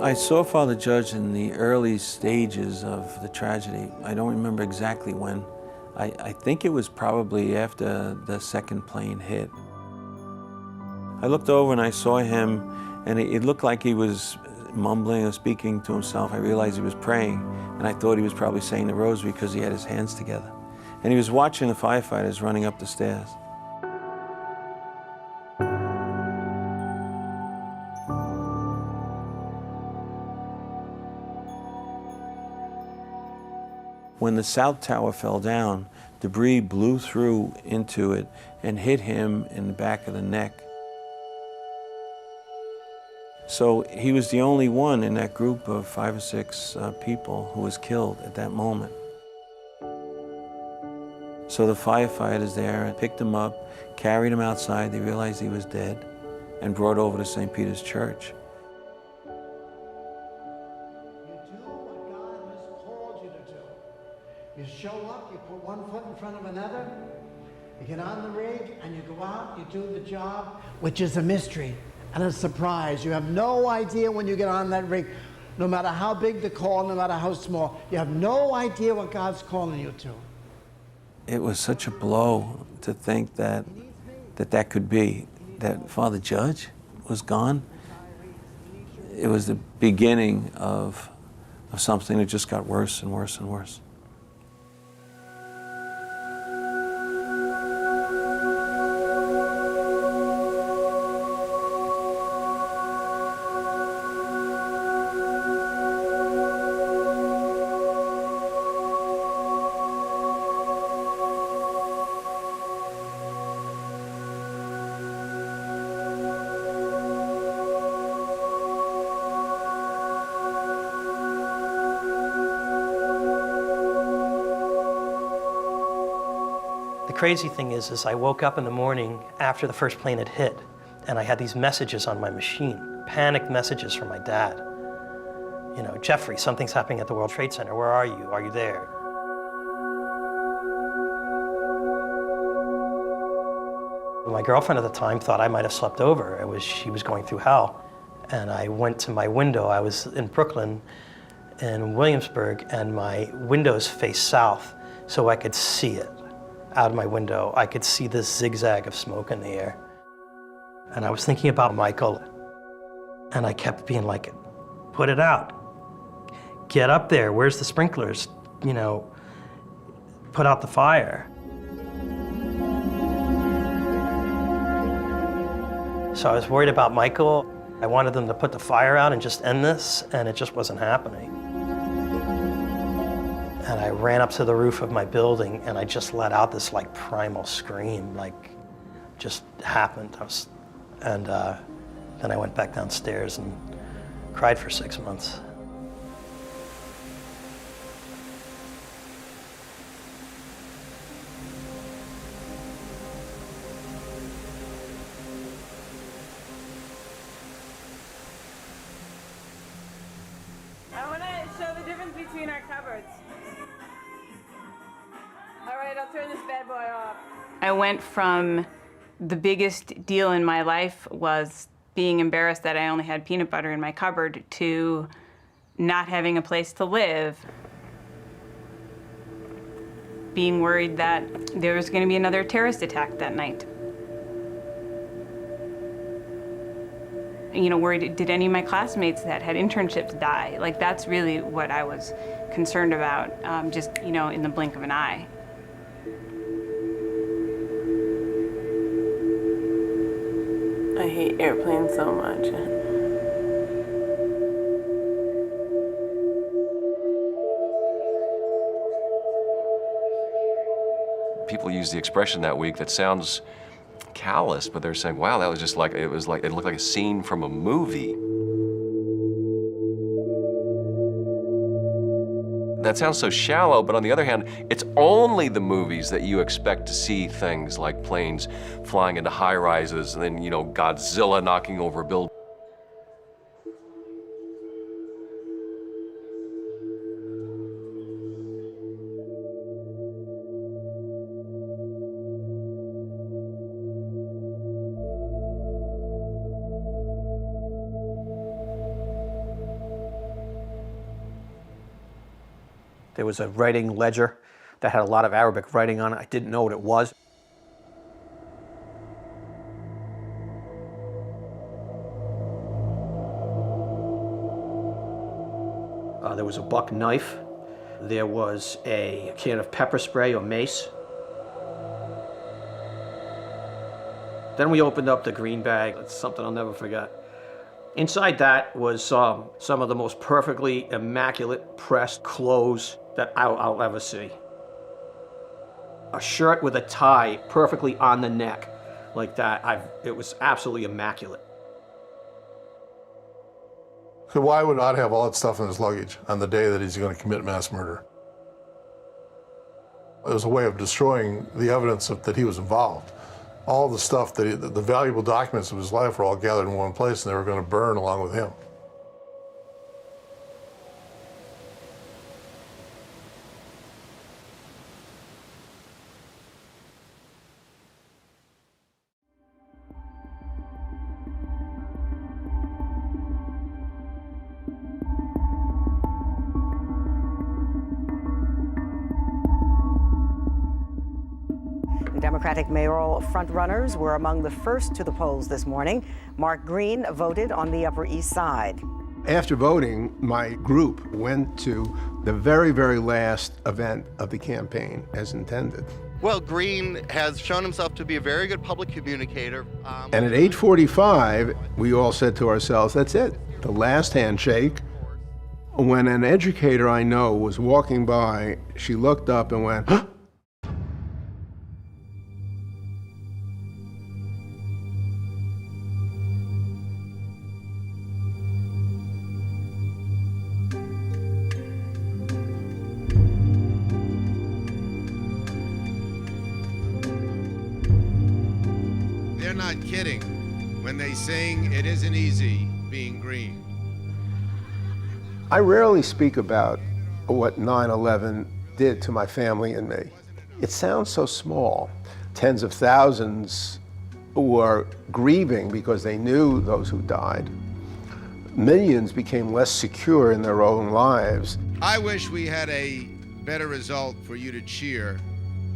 I saw Father Judge in the early stages of the tragedy. I don't remember exactly when. I think it was probably after the second plane hit. I looked over and I saw him, and it looked like he was mumbling or speaking to himself. I realized he was praying, and I thought he was probably saying the rosary because he had his hands together. And he was watching the firefighters running up the stairs. When the South Tower fell down, debris blew through into it and hit him in the back of the neck. So he was the only one in that group of 5 or 6 people who was killed at that moment. So the firefighters there picked him up, carried him outside, they realized he was dead, and brought over to St. Peter's Church. You show up, you put one foot in front of another, you get on the rig, and you go out, you do the job, which is a mystery and a surprise. You have no idea when you get on that rig, no matter how big the call, no matter how small, you have no idea what God's calling you to. It was such a blow to think that could be, that Father Judge was gone. It was the beginning of something that just got worse and worse and worse. The crazy thing is I woke up in the morning after the first plane had hit, and I had these messages on my machine, panicked messages from my dad. You know, Jeffrey, something's happening at the World Trade Center. Where are you? Are you there? My girlfriend at the time thought I might have slept over. She was going through hell. And I went to my window. I was in Brooklyn, in Williamsburg, and my windows faced south, so I could see it. Out of my window, I could see this zigzag of smoke in the air. And I was thinking about Michael, and I kept being like, put it out. Get up there, where's the sprinklers? You know, put out the fire. So I was worried about Michael. I wanted them to put the fire out and just end this, and it just wasn't happening. And I ran up to the roof of my building, and I just let out this like primal scream, like just happened. Then I went back downstairs and cried for 6 months. I want to show the difference between our cupboards. All right, I'll turn this bad boy off. I went from the biggest deal in my life was being embarrassed that I only had peanut butter in my cupboard to not having a place to live. Being worried that there was going to be another terrorist attack that night. You know, worried, did any of my classmates that had internships die? Like, that's really what I was concerned about, just, you know, in the blink of an eye. I hate airplanes so much. People use the expression that week that sounds callous, but they're saying, wow, that was just like, it looked like a scene from a movie. That sounds so shallow, but on the other hand, it's only the movies that you expect to see things like planes flying into high-rises and then, you know, Godzilla knocking over buildings. There was a writing ledger that had a lot of Arabic writing on it. I didn't know what it was. There was a buck knife. There was a can of pepper spray or mace. Then we opened up the green bag. It's something I'll never forget. Inside that was some of the most perfectly immaculate pressed clothes that I'll ever see. A shirt with a tie perfectly on the neck like that. It was absolutely immaculate. So why would Ott have all that stuff in his luggage on the day that he's going to commit mass murder? It was a way of destroying the evidence that he was involved. All the stuff, the valuable documents of his life were all gathered in one place, and they were going to burn along with him. Democratic mayoral frontrunners were among the first to the polls this morning. Mark Green voted on the Upper East Side. After voting, my group went to the very, very last event of the campaign as intended. Well, Green has shown himself to be a very good public communicator. And at 8:45, we all said to ourselves, that's it, the last handshake. When an educator I know was walking by, she looked up and went, huh? They're not kidding when they sing "It Isn't Easy Being Green." I rarely speak about what 9/11 did to my family and me. It sounds so small. Tens of thousands were grieving because they knew those who died. Millions became less secure in their own lives. I wish we had a better result for you to cheer.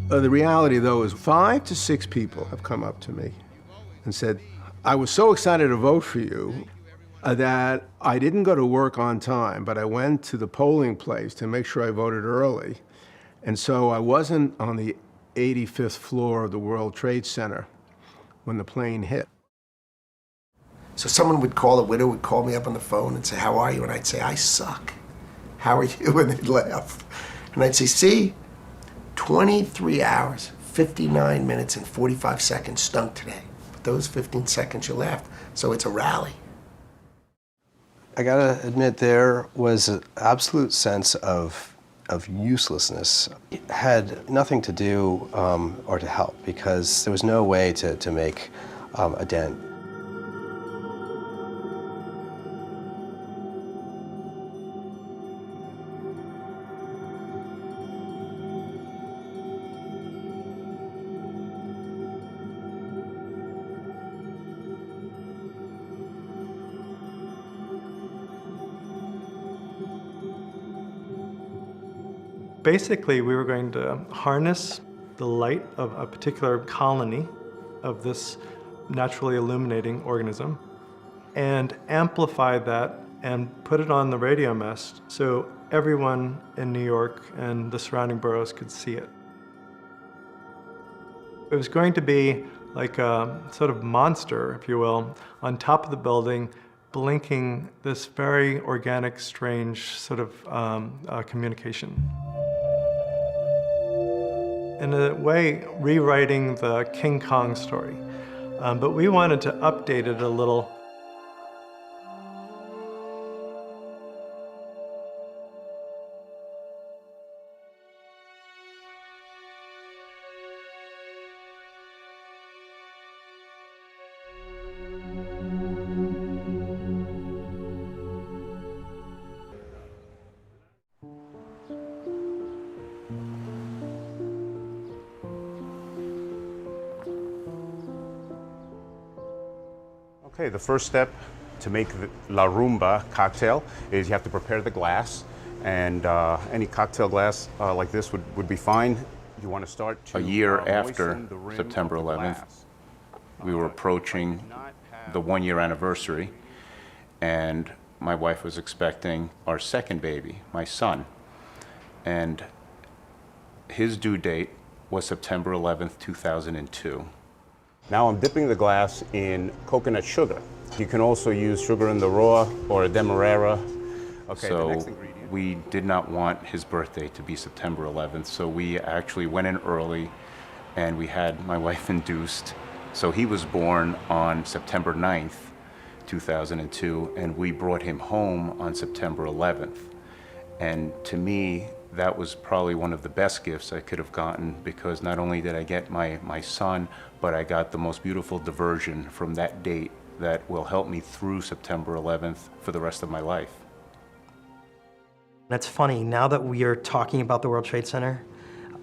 The reality, though, is 5 to 6 people have come up to me and said, I was so excited to vote for you that I didn't go to work on time, but I went to the polling place to make sure I voted early. And so I wasn't on the 85th floor of the World Trade Center when the plane hit. So someone would call, a widow would call me up on the phone and say, how are you? And I'd say, I suck. How are you? And they'd laugh. And I'd say, see, 23 hours, 59 minutes, and 45 seconds stunk today. But those 15 seconds you laughed, so it's a rally. I gotta admit, there was an absolute sense of uselessness. It had nothing to do or to help, because there was no way to make a dent. Basically, we were going to harness the light of a particular colony of this naturally illuminating organism and amplify that and put it on the radio mast so everyone in New York and the surrounding boroughs could see it. It was going to be like a sort of monster, if you will, on top of the building, blinking this very organic, strange sort of communication. In a way, rewriting the King Kong story. But we wanted to update it a little. Okay, the first step to make the La Rumba cocktail is you have to prepare the glass, and any cocktail glass like this would be fine. You want to start to a year after moisten the rim September of the 11th, glass. we were approaching the 1-year anniversary, and my wife was expecting our second baby, my son, and his due date was September 11th, 2002. Now I'm dipping the glass in coconut sugar. You can also use sugar in the raw or a demerara. Okay, the next So ingredient. we did not want his birthday to be September 11th, so we actually went in early and we had my wife induced. So he was born on September 9th, 2002, and we brought him home on September 11th. And to me, that was probably one of the best gifts I could have gotten, because not only did I get my son, but I got the most beautiful diversion from that date that will help me through September 11th for the rest of my life. It's funny, now that we are talking about the World Trade Center,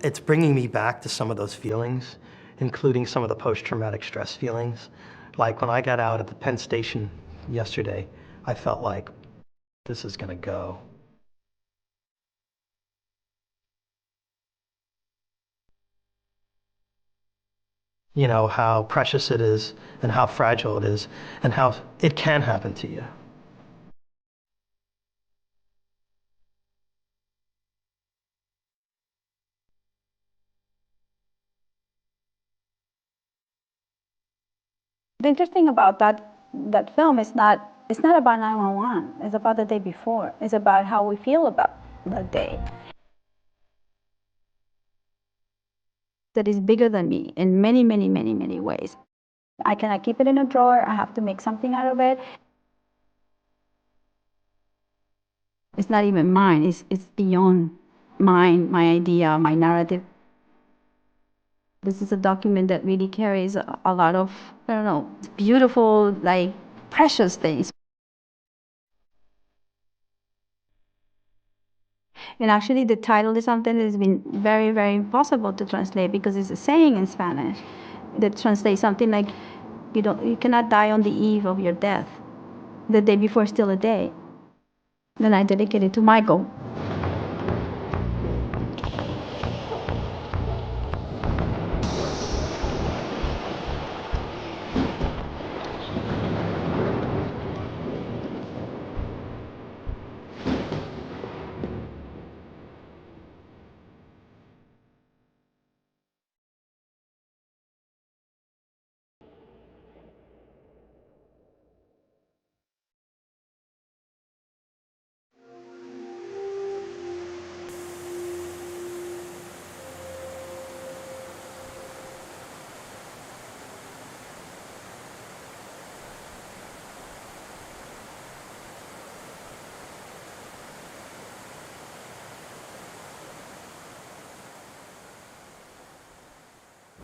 it's bringing me back to some of those feelings, including some of the post-traumatic stress feelings. Like when I got out at the Penn Station yesterday, I felt like this is gonna go. You know, how precious it is and how fragile it is and how it can happen to you. The interesting about that film is it's not about 911. It's about the day before. It's about how we feel about that day. That is bigger than me in many, many, many, many ways. I cannot keep it in a drawer. I have to make something out of it. It's not even mine. It's beyond mine, my idea, my narrative. This is a document that really carries a lot of, I don't know, beautiful, like, precious things. And actually, the title is something that has been very, very impossible to translate, because it's a saying in Spanish that translates something like, you cannot die on the eve of your death. The day before is still a day. Then I dedicate it to Michael.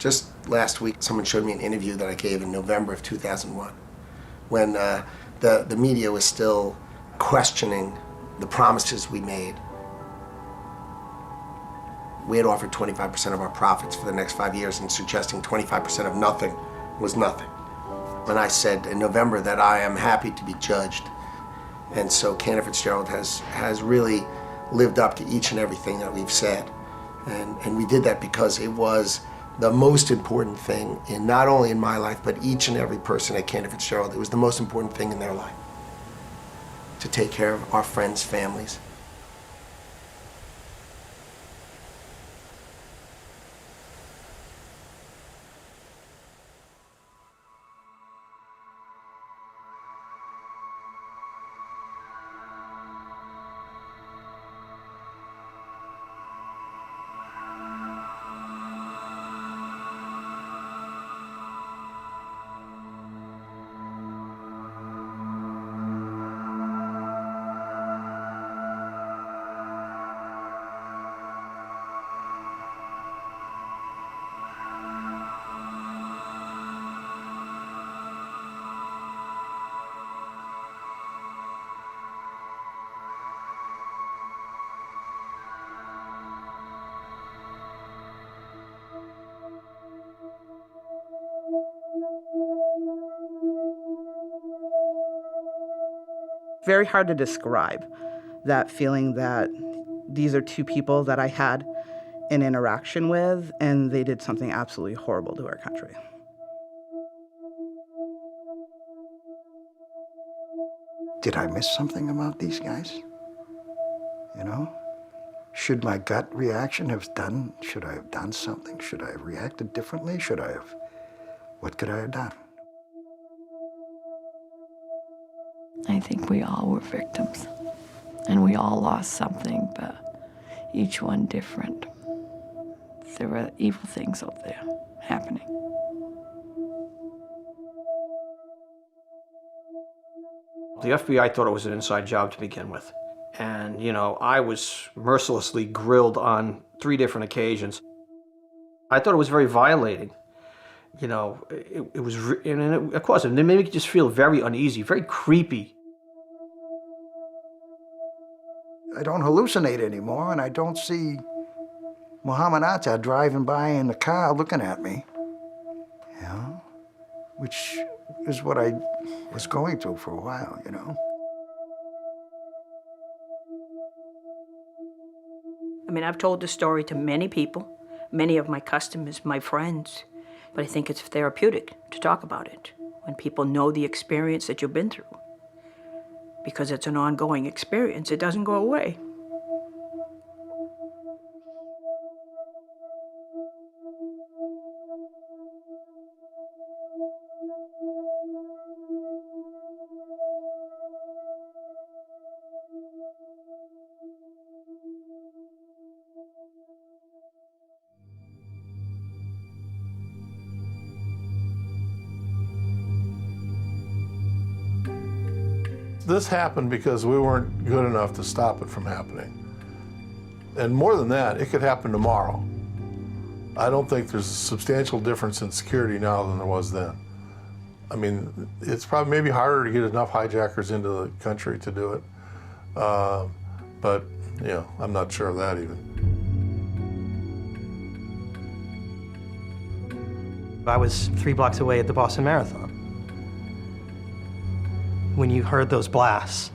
Just last week, someone showed me an interview that I gave in November of 2001, when the media was still questioning the promises we made. We had offered 25% of our profits for the next 5 years, and suggesting 25% of nothing was nothing. And I said in November that I am happy to be judged. And so Cantor Fitzgerald has really lived up to each and everything that we've said. And we did that because it was the most important thing in not only in my life, but each and every person at Cantor Fitzgerald. It was the most important thing in their life, to take care of our friends' families. Very hard to describe that feeling that these are two people that I had an interaction with, and they did something absolutely horrible to our country. Did I miss something about these guys? You know? Should my gut reaction should I have done something? Should I have reacted differently? What could I have done? I think we all were victims, and we all lost something, but each one different. There were evil things out there happening. The FBI thought it was an inside job to begin with. And, you know, I was mercilessly grilled on 3 different occasions. I thought it was very violating. You know, it was, and of course, it made me just feel very uneasy, very creepy. I don't hallucinate anymore, and I don't see Muhammad Atta driving by in the car looking at me, you know, which is what I was going through for a while, you know. I mean, I've told this story to many people, many of my customers, my friends, but I think it's therapeutic to talk about it when people know the experience that you've been through. Because it's an ongoing experience, it doesn't go away. This happened because we weren't good enough to stop it from happening. And more than that, it could happen tomorrow. I don't think there's a substantial difference in security now than there was then. I mean, it's probably maybe harder to get enough hijackers into the country to do it. But, you know, I'm not sure of that even. I was 3 blocks away at the Boston Marathon. When you heard those blasts,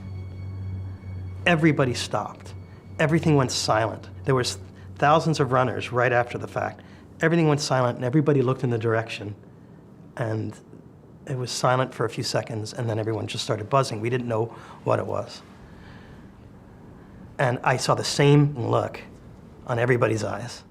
everybody stopped. Everything went silent. There was thousands of runners right after the fact. Everything went silent and everybody looked in the direction. And it was silent for a few seconds and then everyone just started buzzing. We didn't know what it was. And I saw the same look on everybody's eyes.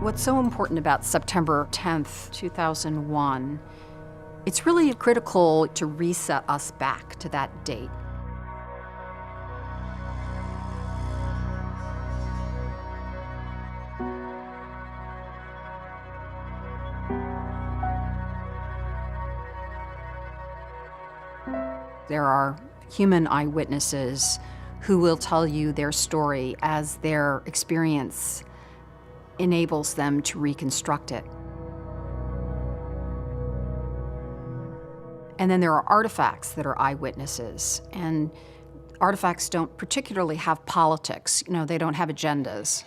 What's so important about September 10th, 2001, it's really critical to reset us back to that date. There are human eyewitnesses who will tell you their story as their experience enables them to reconstruct it. And then there are artifacts that are eyewitnesses, and artifacts don't particularly have politics. You know, they don't have agendas.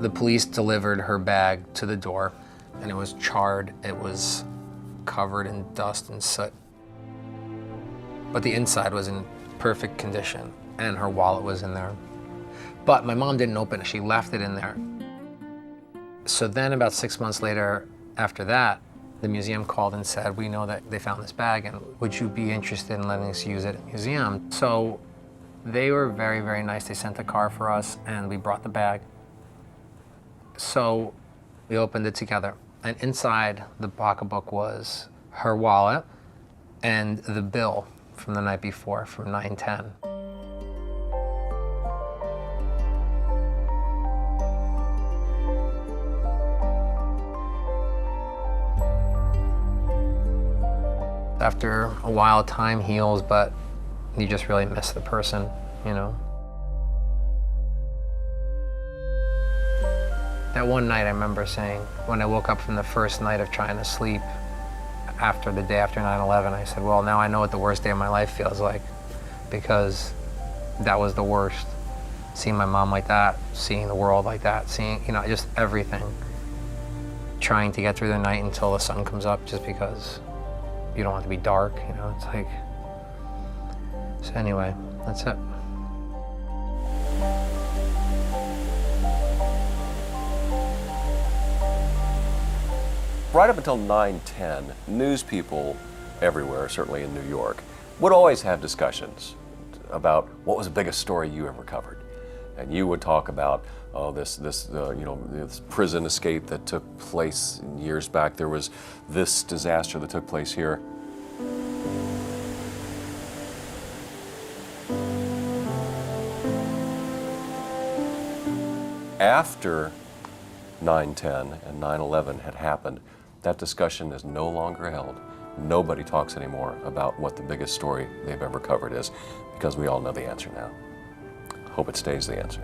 The police delivered her bag to the door, and it was charred. It was covered in dust and soot. But the inside was in perfect condition, and her wallet was in there. But my mom didn't open it. She left it in there. So then about 6 months later, after that, the museum called and said, we know that they found this bag, and would you be interested in letting us use it at the museum? So they were very, very nice. They sent a car for us, and we brought the bag. So we opened it together, and inside the pocketbook was her wallet and the bill from the night before, from 9/10. After a while, time heals, but you just really miss the person, you know? That one night I remember saying, when I woke up from the first night of trying to sleep after the day after 9/11, I said, well, now I know what the worst day of my life feels like, because that was the worst. Seeing my mom like that, seeing the world like that, seeing, you know, just everything. Trying to get through the night until the sun comes up just because you don't want it to be dark, you know, it's like, so anyway, that's it. Right up until 9/10, news people everywhere, certainly in New York, would always have discussions about what was the biggest story you ever covered. And you would talk about, oh, this prison escape that took place years back. There was this disaster that took place here. After 9/10 and 9/11 had happened, that discussion is no longer held. Nobody talks anymore about what the biggest story they've ever covered is, because we all know the answer now. Hope it stays the answer.